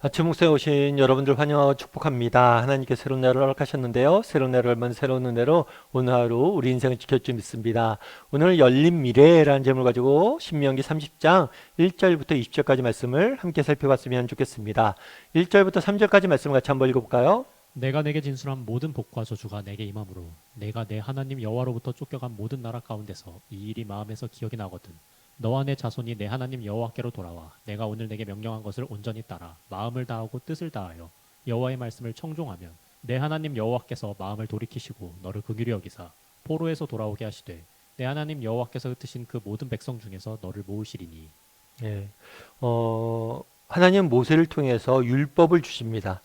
아침 목소에 오신 여러분들 환영하고 축복합니다. 하나님께 새로운 날을 허락하셨는데요. 새로운 날을 얼마나 새로운 은혜로 오늘 하루 우리 인생을 지킬 줄 믿습니다. 오늘 열린 미래라는 제목을 가지고 신명기 30장 1절부터 20절까지 말씀을 함께 살펴봤으면 좋겠습니다. 1절부터 3절까지 말씀을 같이 한번 읽어볼까요? 내가 내게 진술한 모든 복과 저주가 내게 임하므로 내가 내 하나님 여호와로부터 쫓겨간 모든 나라 가운데서 이 일이 마음에서 기억이 나거든. 너와 내 자손이 내 하나님 여호와께로 돌아와 내가 오늘 내게 명령한 것을 온전히 따라 마음을 다하고 뜻을 다하여 여호와의 말씀을 청종하면 내 하나님 여호와께서 마음을 돌이키시고 너를 긍휼히 여기사 포로에서 돌아오게 하시되 내 하나님 여호와께서 흩으신 그 모든 백성 중에서 너를 모으시리니. 예. 하나님 모세를 통해서 율법을 주십니다.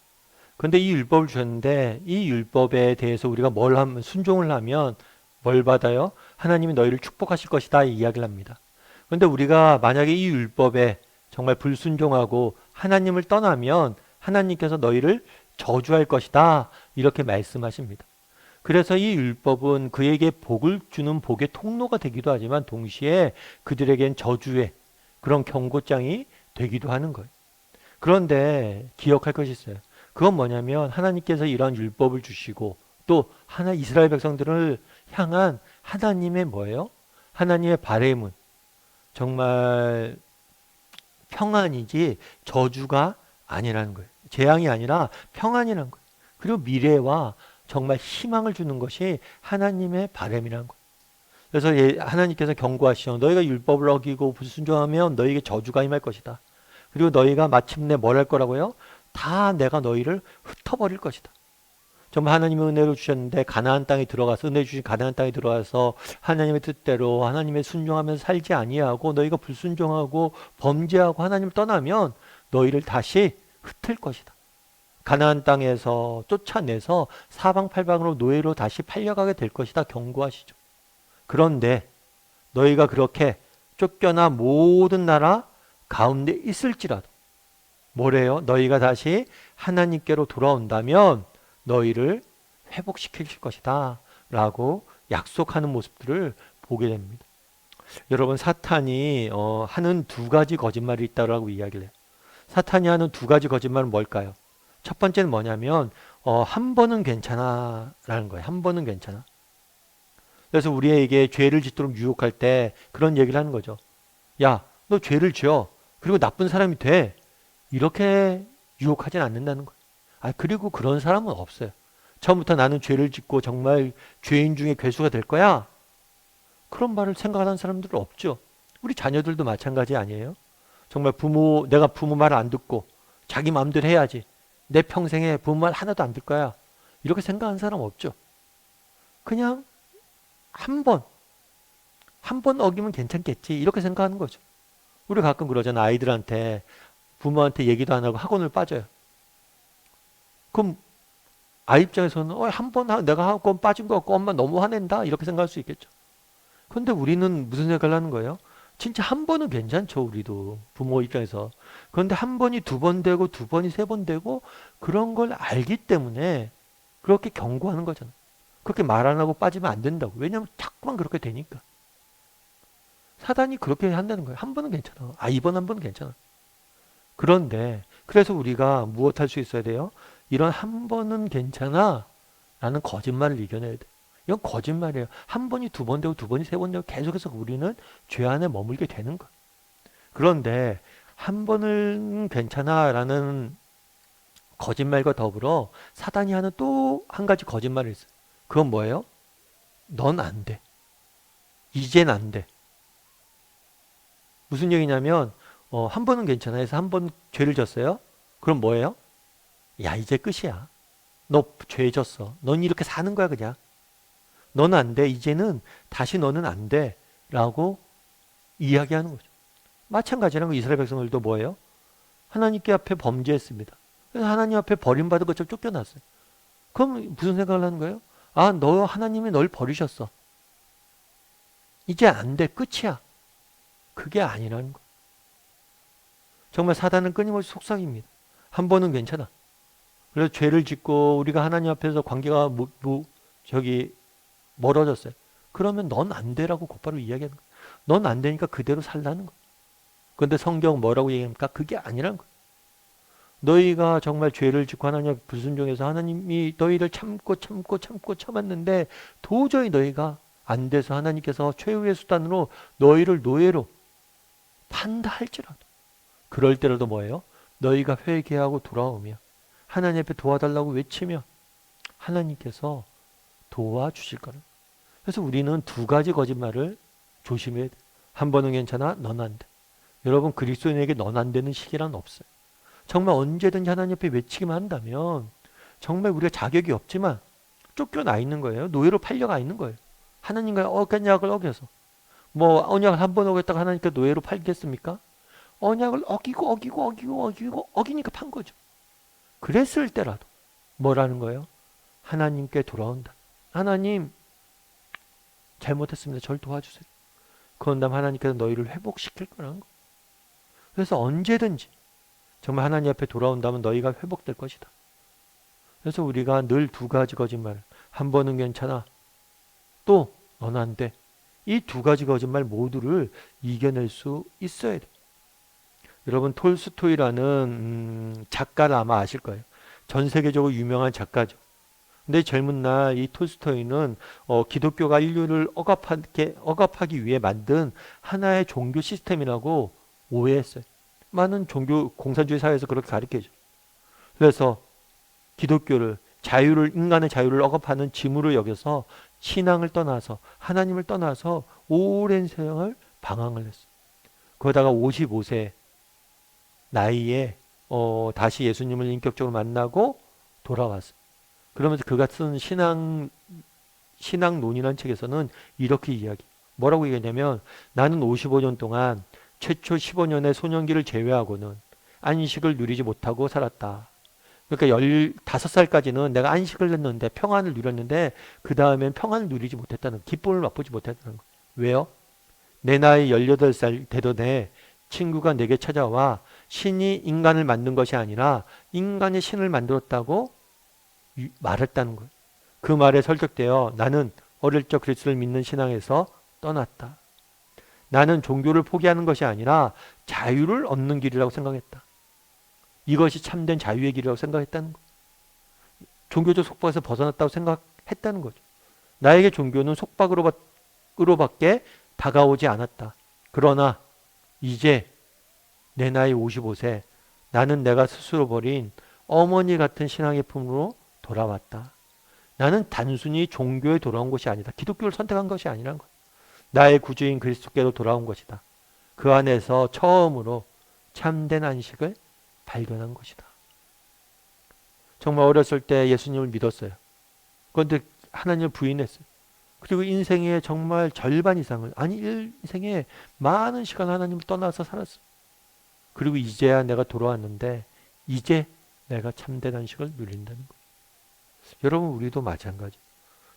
그런데 이 율법을 주셨는데 이 율법에 대해서 우리가 뭘 하면 순종을 하면 뭘 받아요? 하나님이 너희를 축복하실 것이다 이 이야기를 합니다. 그런데 우리가 만약에 이 율법에 정말 불순종하고 하나님을 떠나면 하나님께서 너희를 저주할 것이다 이렇게 말씀하십니다. 그래서 이 율법은 그에게 복을 주는 복의 통로가 되기도 하지만 동시에 그들에겐 저주의 그런 경고장이 되기도 하는 거예요. 그런데 기억할 것이 있어요. 그건 뭐냐면 하나님께서 이러한 율법을 주시고 또 이스라엘 백성들을 향한 하나님의 뭐예요? 하나님의 바램은 정말 평안이지 저주가 아니라는 거예요. 재앙이 아니라 평안이라는 거예요. 그리고 미래와 정말 희망을 주는 것이 하나님의 바램이라는 거예요. 그래서 하나님께서 경고하시오. 너희가 율법을 어기고 불순종하면 너희에게 저주가 임할 것이다. 그리고 너희가 마침내 뭘 할 거라고요? 다 내가 너희를 흩어버릴 것이다. 정말 하나님의 은혜로 주셨는데 가나안 땅에 들어가서 은혜 주신 가나안 땅에 들어가서 하나님의 뜻대로 하나님의 순종하면서 살지 아니하고 너희가 불순종하고 범죄하고 하나님을 떠나면 너희를 다시 흩을 것이다. 가나안 땅에서 쫓아내서 사방팔방으로 노예로 다시 팔려가게 될 것이다 경고하시죠. 그런데 너희가 그렇게 쫓겨나 모든 나라 가운데 있을지라도 뭐래요? 너희가 다시 하나님께로 돌아온다면 너희를 회복시킬 것이다 라고 약속하는 모습들을 보게 됩니다. 여러분 사탄이 하는 두 가지 거짓말이 있다고 이야기를 해요. 사탄이 하는 두 가지 거짓말은 뭘까요? 첫 번째는 뭐냐면 한 번은 괜찮아 라는 거예요. 한 번은 괜찮아. 그래서 우리에게 죄를 짓도록 유혹할 때 그런 얘기를 하는 거죠. 야, 너 죄를 지어. 그리고 나쁜 사람이 돼. 이렇게 유혹하진 않는다는 거예요. 그리고 그런 사람은 없어요. 처음부터 나는 죄를 짓고 정말 죄인 중에 괴수가 될 거야. 그런 말을 생각하는 사람들은 없죠. 우리 자녀들도 마찬가지 아니에요? 정말 내가 부모 말 안 듣고 자기 마음대로 해야지. 내 평생에 부모 말 하나도 안 들 거야. 이렇게 생각하는 사람 없죠. 그냥 한 번, 한 번 어기면 괜찮겠지. 이렇게 생각하는 거죠. 우리 가끔 그러잖아. 아이들한테 부모한테 얘기도 안 하고 학원을 빠져요. 그럼 아이 입장에서는 한 번 내가 학원 빠진 거 같고 엄마 너무 화낸다 이렇게 생각할 수 있겠죠. 그런데 우리는 무슨 생각을 하는 거예요? 진짜 한 번은 괜찮죠. 우리도 부모 입장에서. 그런데 한 번이 두 번 되고 두 번이 세 번 되고 그런 걸 알기 때문에 그렇게 경고하는 거잖아. 그렇게 말 안 하고 빠지면 안 된다고. 왜냐하면 자꾸만 그렇게 되니까. 사단이 그렇게 한다는 거예요. 한 번은 괜찮아. 이번 한 번은 괜찮아. 그런데 그래서 우리가 무엇할 수 있어야 돼요? 이런 한 번은 괜찮아 라는 거짓말을 이겨내야 돼. 이건 거짓말이에요. 한 번이 두 번 되고 두 번이 세 번 되고 계속해서 우리는 죄 안에 머물게 되는 거야. 그런데 한 번은 괜찮아 라는 거짓말과 더불어 사단이 하는 또 한 가지 거짓말이 있어요. 그건 뭐예요? 넌 안 돼. 이젠 안 돼. 무슨 얘기냐면 한 번은 괜찮아 해서 한 번 죄를 졌어요. 그럼 뭐예요? 야 이제 끝이야. 너 죄 졌어. 넌 이렇게 사는 거야 그냥. 너는 안 돼. 이제는 다시 너는 안 돼. 라고 이야기하는 거죠. 마찬가지라는 거 이스라엘 백성들도 뭐예요? 하나님께 앞에 범죄했습니다. 그래서 하나님 앞에 버림받은 것처럼 쫓겨났어요. 그럼 무슨 생각을 하는 거예요? 너 하나님이 널 버리셨어. 이제 안 돼. 끝이야. 그게 아니라는 거. 정말 사단은 끊임없이 속삭입니다. 한 번은 괜찮아. 그래서 죄를 짓고 우리가 하나님 앞에서 관계가 멀어졌어요. 그러면 넌 안 돼라고 곧바로 이야기하는 거예요. 넌 안 되니까 그대로 살라는 거예요. 그런데 성경 뭐라고 얘기합니까? 그게 아니라는 거예요. 너희가 정말 죄를 짓고 하나님 앞에 불순종해서 하나님이 너희를 참고 참았는데 도저히 너희가 안 돼서 하나님께서 최후의 수단으로 너희를 노예로 판다 할지라도 그럴 때라도 뭐예요? 너희가 회개하고 돌아오며 하나님 앞에 도와달라고 외치며 하나님께서 도와주실 거라. 그래서 우리는 두 가지 거짓말을 조심해야 돼. 한 번은 괜찮아, 넌 안 돼. 여러분 그리스도인에게 넌 안 되는 시기란 없어요. 정말 언제든지 하나님 앞에 외치기만 한다면 정말 우리가 자격이 없지만 쫓겨나 있는 거예요. 노예로 팔려가 있는 거예요. 하나님과의 언약을 어겨서. 뭐 언약을 한 번 어겼다가 하나님께 노예로 팔겠습니까? 언약을 어기니까 판 거죠. 그랬을 때라도 뭐라는 거예요? 하나님께 돌아온다. 하나님 잘못했습니다. 절 도와주세요. 그런 다음 하나님께서 너희를 회복시킬 거라는 거. 그래서 언제든지 정말 하나님 앞에 돌아온다면 너희가 회복될 것이다. 그래서 우리가 늘 두 가지 거짓말. 한 번은 괜찮아. 또 넌 안 돼. 이 두 가지 거짓말 모두를 이겨낼 수 있어야 돼. 여러분 톨스토이라는 작가를 아마 아실 거예요. 전 세계적으로 유명한 작가죠. 근데 젊은 날 이 톨스토이는 기독교가 인류를 억압하기 위해 만든 하나의 종교 시스템이라고 오해했어요. 많은 종교 공산주의 사회에서 그렇게 가르쳐죠. 그래서 기독교를 인간의 자유를 억압하는 짐으로 여겨서 신앙을 떠나서 하나님을 떠나서 오랜 세상을 방황을 했어요. 그러다가 55세 나이에 다시 예수님을 인격적으로 만나고 돌아왔어요. 그러면서 그가 쓴 신앙론이라는 책에서는 이렇게 이야기. 뭐라고 얘기하냐면 나는 55년 동안 최초 15년의 소년기를 제외하고는 안식을 누리지 못하고 살았다. 그러니까 15살까지는 내가 안식을 했는데 평안을 누렸는데 그 다음엔 평안을 누리지 못했다는 기쁨을 맛보지 못했다는 거예요. 왜요? 내 나이 18살 되던 해 친구가 내게 찾아와 신이 인간을 만든 것이 아니라 인간이 신을 만들었다고 말했다는 거예요. 그 말에 설득되어 나는 어릴 적 그리스도를 믿는 신앙에서 떠났다. 나는 종교를 포기하는 것이 아니라 자유를 얻는 길이라고 생각했다. 이것이 참된 자유의 길이라고 생각했다는 거예요. 종교적 속박에서 벗어났다고 생각했다는 거죠. 나에게 종교는 속박으로밖에 다가오지 않았다. 그러나 이제 내 나이 55세 나는 내가 스스로 버린 어머니 같은 신앙의 품으로 돌아왔다. 나는 단순히 종교에 돌아온 것이 아니다. 기독교를 선택한 것이 아니란 거예요. 나의 구주인 그리스도께로 돌아온 것이다. 그 안에서 처음으로 참된 안식을 발견한 것이다. 정말 어렸을 때 예수님을 믿었어요. 그런데 하나님을 부인했어요. 그리고 인생의 정말 절반 이상을, 아니 인생의 많은 시간 하나님을 떠나서 살았어요. 그리고 이제야 내가 돌아왔는데 이제 내가 참된 안식을 누린다는 거예요. 여러분 우리도 마찬가지.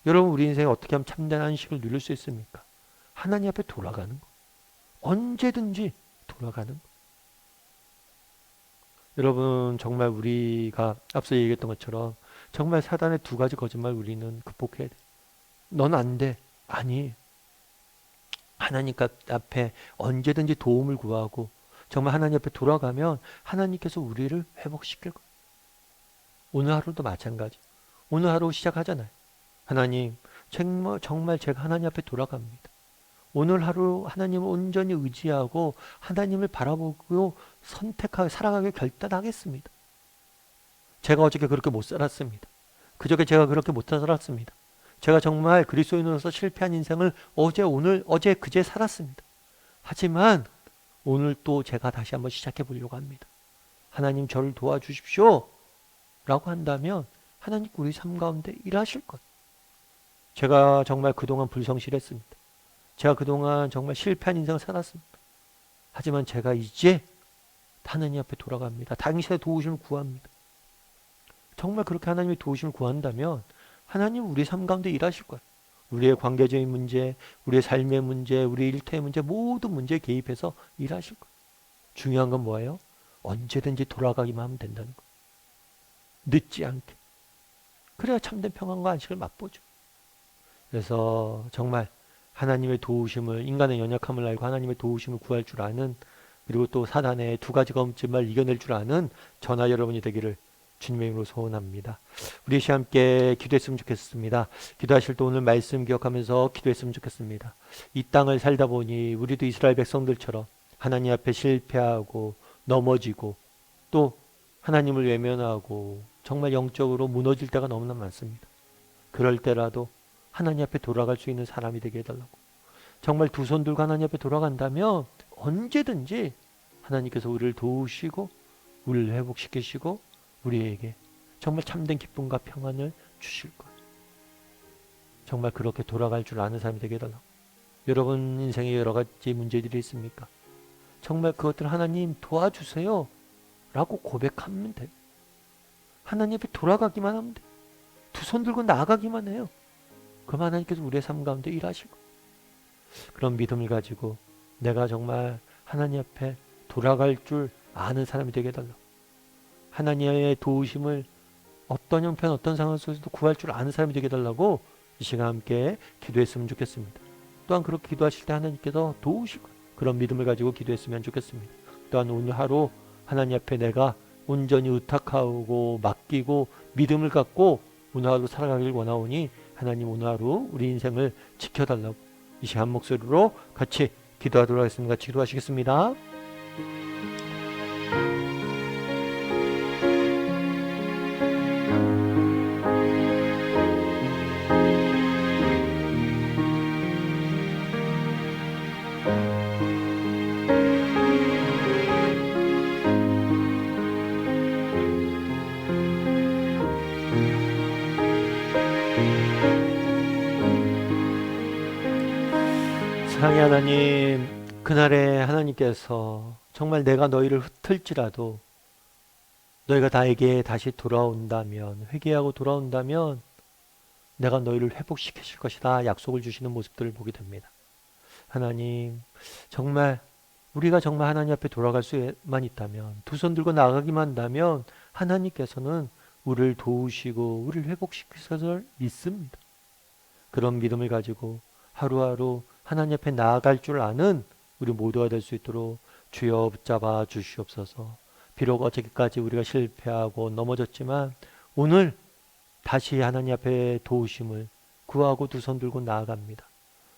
여러분 우리 인생에 어떻게 하면 참된 안식을 누릴 수 있습니까? 하나님 앞에 돌아가는 거. 언제든지 돌아가는 거. 여러분 정말 우리가 앞서 얘기했던 것처럼 정말 사단의 두 가지 거짓말 우리는 극복해야 돼. 넌 안 돼. 아니. 하나님 앞에 언제든지 도움을 구하고 정말 하나님 앞에 돌아가면 하나님께서 우리를 회복시킬 거예요. 오늘 하루도 마찬가지. 오늘 하루 시작하잖아요. 하나님 정말 제가 하나님 앞에 돌아갑니다. 오늘 하루 하나님을 온전히 의지하고 하나님을 바라보고 선택하고 살아가길 결단하겠습니다. 제가 어저께 그렇게 못 살았습니다. 그저께 제가 그렇게 못 살았습니다. 제가 정말 그리스도인으로서 실패한 인생을 어제 그제 살았습니다. 하지만 오늘 또 제가 다시 한번 시작해 보려고 합니다. 하나님 저를 도와주십시오. 라고 한다면 하나님 우리 삶 가운데 일하실 것. 제가 정말 그동안 불성실했습니다. 제가 그동안 정말 실패한 인생을 살았습니다. 하지만 제가 이제 하나님 앞에 돌아갑니다. 당신의 도우심을 구합니다. 정말 그렇게 하나님의 도우심을 구한다면 하나님 우리 삶 가운데 일하실 거예요. 우리의 관계적인 문제, 우리의 삶의 문제, 우리 일터의 문제, 모든 문제에 개입해서 일하실 거예요. 중요한 건 뭐예요? 언제든지 돌아가기만 하면 된다는 거예요. 늦지 않게. 그래야 참된 평안과 안식을 맛보죠. 그래서 정말 하나님의 도우심을, 인간의 연약함을 알고 하나님의 도우심을 구할 줄 아는 그리고 또 사단의 두 가지 검증을 이겨낼 줄 아는 저나 여러분이 되기를 주님의 이름으로 소원합니다. 우리 시간 함께 기도했으면 좋겠습니다. 기도하실 때 오늘 말씀 기억하면서 기도했으면 좋겠습니다. 이 땅을 살다 보니 우리도 이스라엘 백성들처럼 하나님 앞에 실패하고 넘어지고 또 하나님을 외면하고 정말 영적으로 무너질 때가 너무나 많습니다. 그럴 때라도 하나님 앞에 돌아갈 수 있는 사람이 되게 해달라고. 정말 두 손 들고 하나님 앞에 돌아간다면 언제든지 하나님께서 우리를 도우시고 우리를 회복시키시고 우리에게 정말 참된 기쁨과 평안을 주실 거예요. 정말 그렇게 돌아갈 줄 아는 사람이 되게 해달라고. 여러분 인생에 여러 가지 문제들이 있습니까? 정말 그것들 하나님 도와주세요 라고 고백하면 돼요. 하나님 앞에 돌아가기만 하면 돼요. 두 손 들고 나아가기만 해요. 그럼 하나님께서 우리의 삶 가운데 일하실 거예요. 그런 믿음을 가지고 내가 정말 하나님 앞에 돌아갈 줄 아는 사람이 되게 해달라고. 하나님의 도우심을 어떤 형편 어떤 상황 속에서도 구할 줄 아는 사람이 되게 해달라고 이 시간 함께 기도했으면 좋겠습니다. 또한 그렇게 기도하실 때 하나님께서 도우실 거예요. 그런 믿음을 가지고 기도했으면 좋겠습니다. 또한 오늘 하루 하나님 앞에 내가 온전히 의탁하고 맡기고 믿음을 갖고 오늘 하루 살아가길 원하오니 하나님 오늘 하루 우리 인생을 지켜달라고 이 시간 목소리로 같이 기도하도록 하겠습니다. 같이 기도하시겠습니다. 사랑의 하나님, 그날에 하나님께서 정말 내가 너희를 흩을지라도 너희가 나에게 다시 돌아온다면, 회개하고 돌아온다면 내가 너희를 회복시키실 것이다 약속을 주시는 모습들을 보게 됩니다. 하나님, 정말 우리가 정말 하나님 앞에 돌아갈 수만 있다면, 두 손 들고 나가기만 한다면 하나님께서는 우리를 도우시고 우리를 회복시키실 것을 믿습니다. 그런 믿음을 가지고 하루하루 하나님 앞에 나아갈 줄 아는 우리 모두가 될 수 있도록 주여 붙잡아 주시옵소서. 비록 어저께까지 우리가 실패하고 넘어졌지만 오늘 다시 하나님 앞에 도우심을 구하고 두 손 들고 나아갑니다.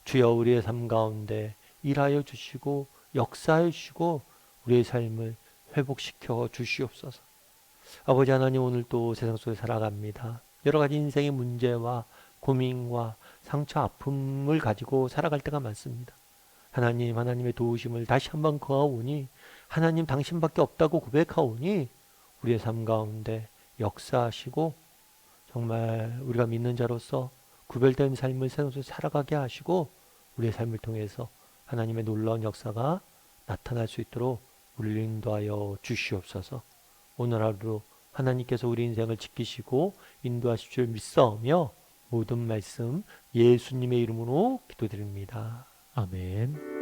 주여 우리의 삶 가운데 일하여 주시고 역사해 주시고 우리의 삶을 회복시켜 주시옵소서. 아버지 하나님, 오늘 또 세상 속에 살아갑니다. 여러 가지 인생의 문제와 고민과 상처 아픔을 가지고 살아갈 때가 많습니다. 하나님, 하나님의 도우심을 다시 한번 구하오니 하나님 당신밖에 없다고 고백하오니 우리의 삶 가운데 역사하시고 정말 우리가 믿는 자로서 구별된 삶을 세상에서 살아가게 하시고 우리의 삶을 통해서 하나님의 놀라운 역사가 나타날 수 있도록 우리를 인도하여 주시옵소서. 오늘 하루 하나님께서 우리 인생을 지키시고 인도하실 줄 믿사오며 모든 말씀 예수님의 이름으로 기도드립니다. 아멘.